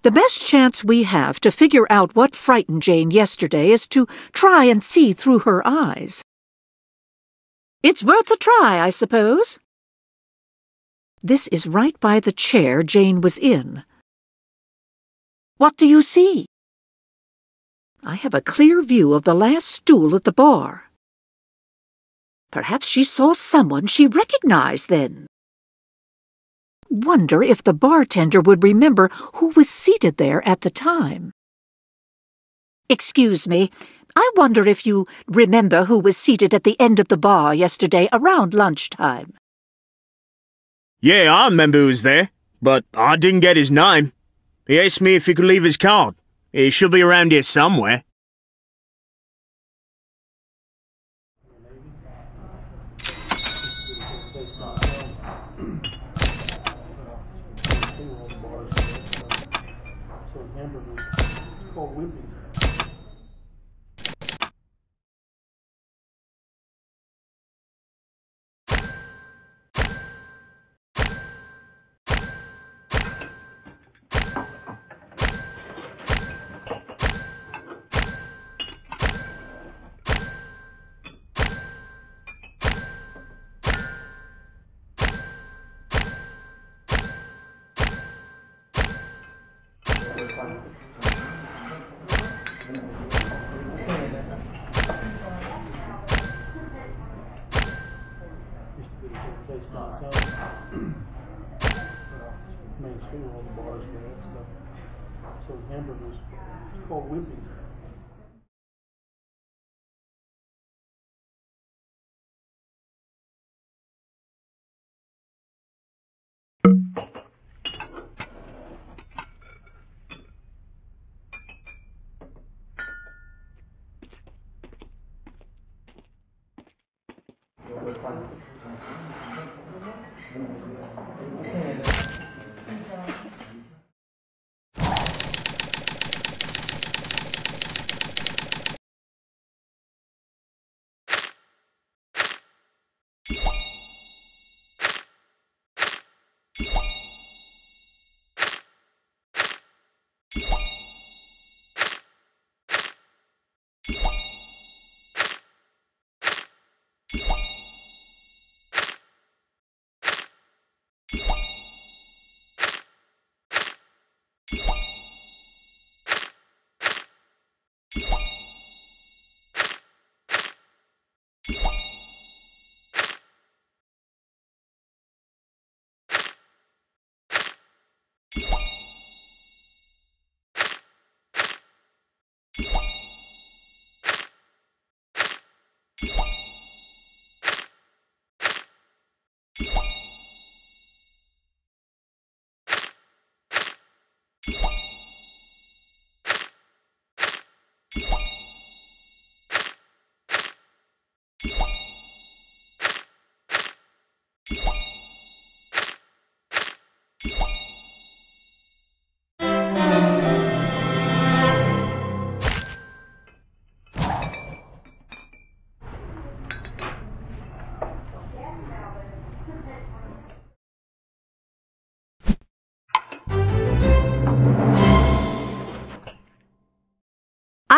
The best chance we have to figure out what frightened Jane yesterday is to try and see through her eyes. It's worth a try, I suppose. This is right by the chair Jane was in. What do you see? I have a clear view of the last stool at the bar. Perhaps she saw someone she recognized then. Wonder if the bartender would remember who was seated there at the time. Excuse me, I wonder if you remember who was seated at the end of the bar yesterday around lunchtime. Yeah, I remember who was there, but I didn't get his name. He asked me if he could leave his card. He should be around here somewhere.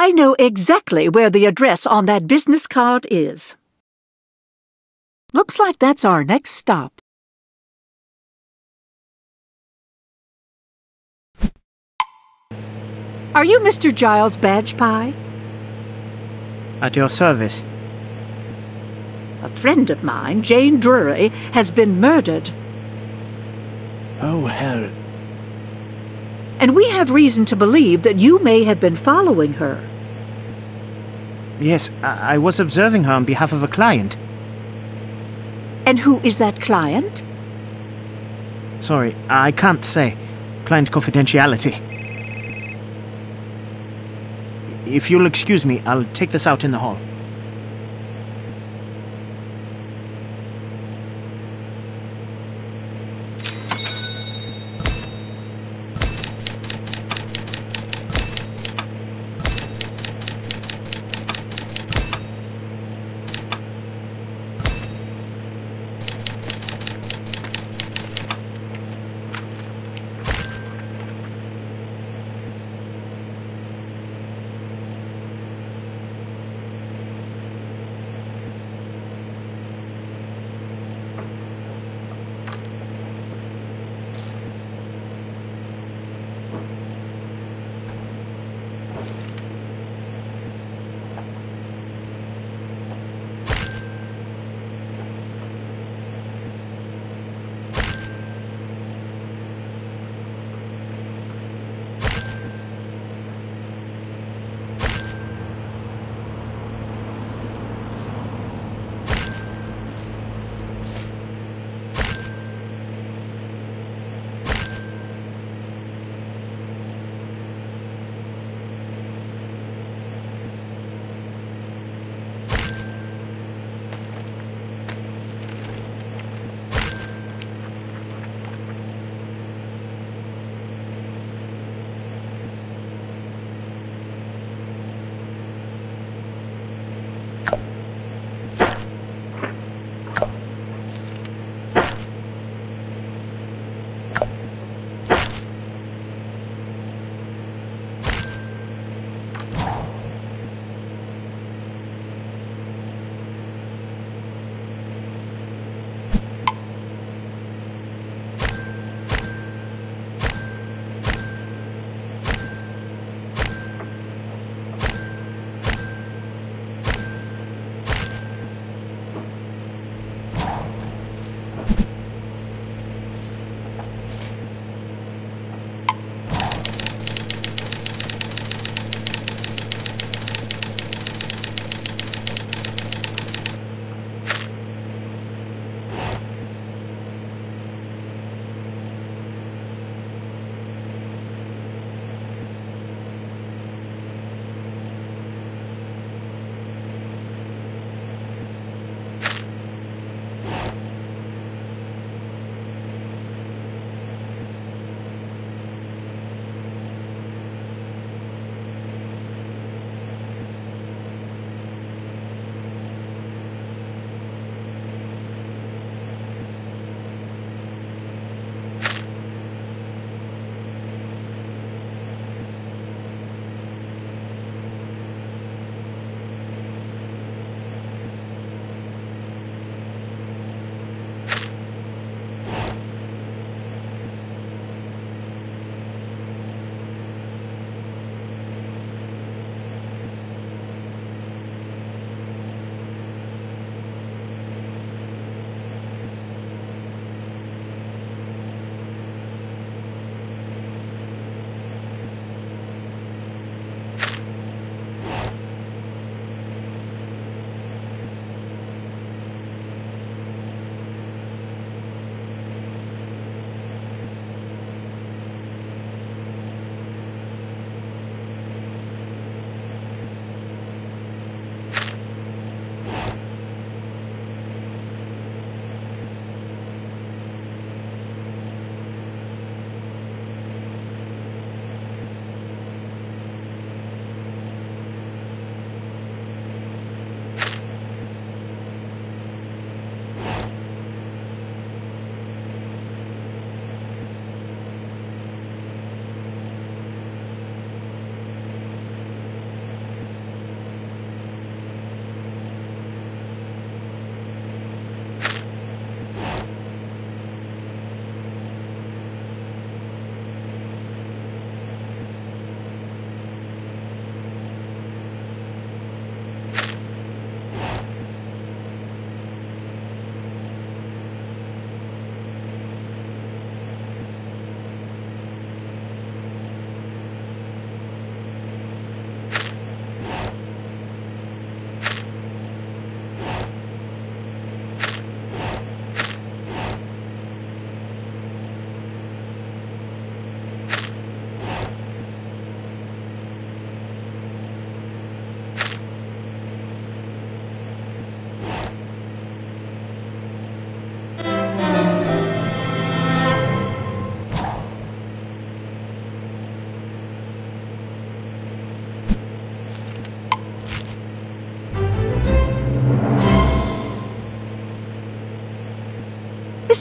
I know exactly where the address on that business card is. Looks like that's our next stop. Are you Mr. Giles Badge Pie? At your service. A friend of mine, Jane Drury, has been murdered. Oh, hell. And we have reason to believe that you may have been following her. Yes, I was observing her on behalf of a client. And who is that client? Sorry, I can't say. Client confidentiality. If you'll excuse me, I'll take this out in the hall.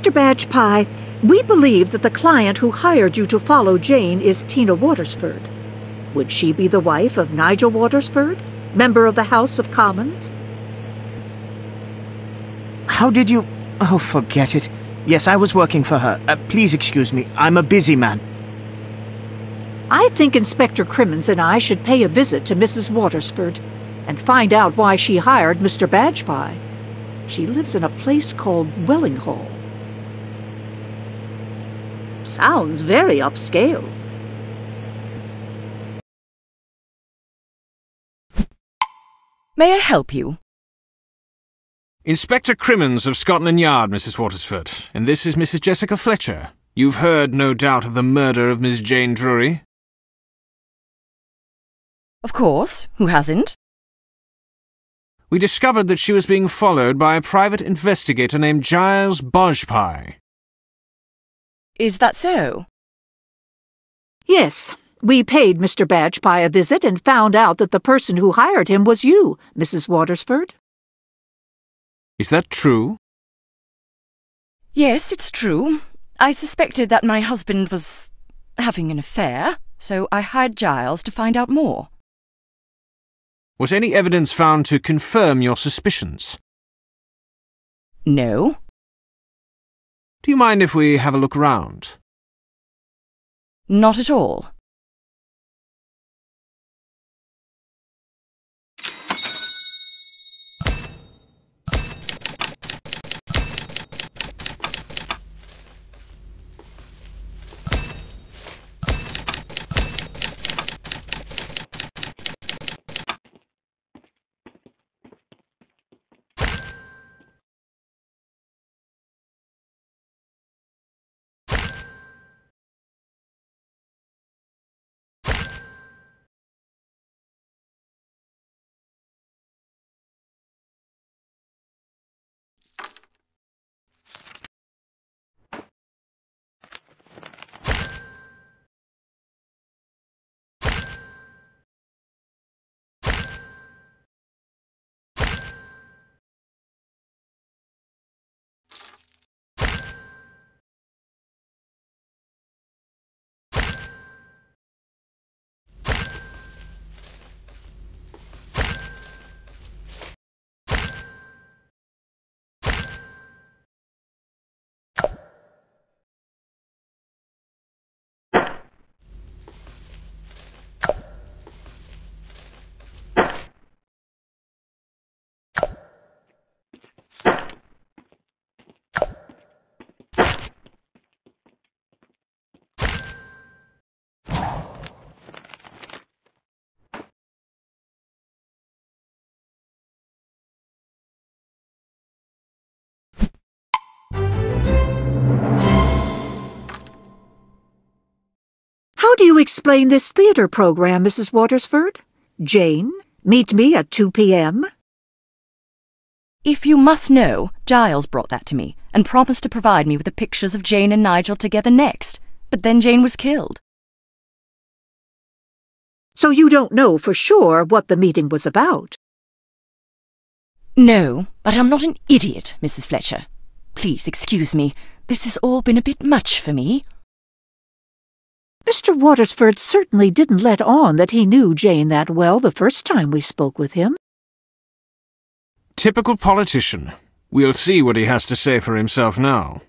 Mr. Badge-Pie, we believe that the client who hired you to follow Jane is Tina Watersford. Would she be the wife of Nigel Watersford, member of the House of Commons? How did you... Oh, forget it. Yes, I was working for her. Please excuse me. I'm a busy man. I think Inspector Crimmins and I should pay a visit to Mrs. Watersford and find out why she hired Mr. Badge-Pie. She lives in a place called Wellinghall. Sounds very upscale. May I help you? Inspector Crimmins of Scotland Yard, Mrs. Watersford, and this is Mrs. Jessica Fletcher. You've heard, no doubt, of the murder of Miss Jane Drury? Of course. Who hasn't? We discovered that she was being followed by a private investigator named Giles Badge-Pie. Is that so? Yes. We paid Mr. Badge-Pie a visit and found out that the person who hired him was you, Mrs. Watersford. Is that true? Yes, it's true. I suspected that my husband was having an affair, so I hired Giles to find out more. Was any evidence found to confirm your suspicions? No. Do you mind if we have a look round? Not at all. How do you explain this theater program, Mrs. Watersford? Jane, meet me at 2 p.m.? If you must know, Giles brought that to me and promised to provide me with the pictures of Jane and Nigel together next, but then Jane was killed. So you don't know for sure what the meeting was about? No, but I'm not an idiot, Mrs. Fletcher. Please excuse me. This has all been a bit much for me. Mr. Watersford certainly didn't let on that he knew Jane that well the first time we spoke with him. Typical politician. We'll see what he has to say for himself now.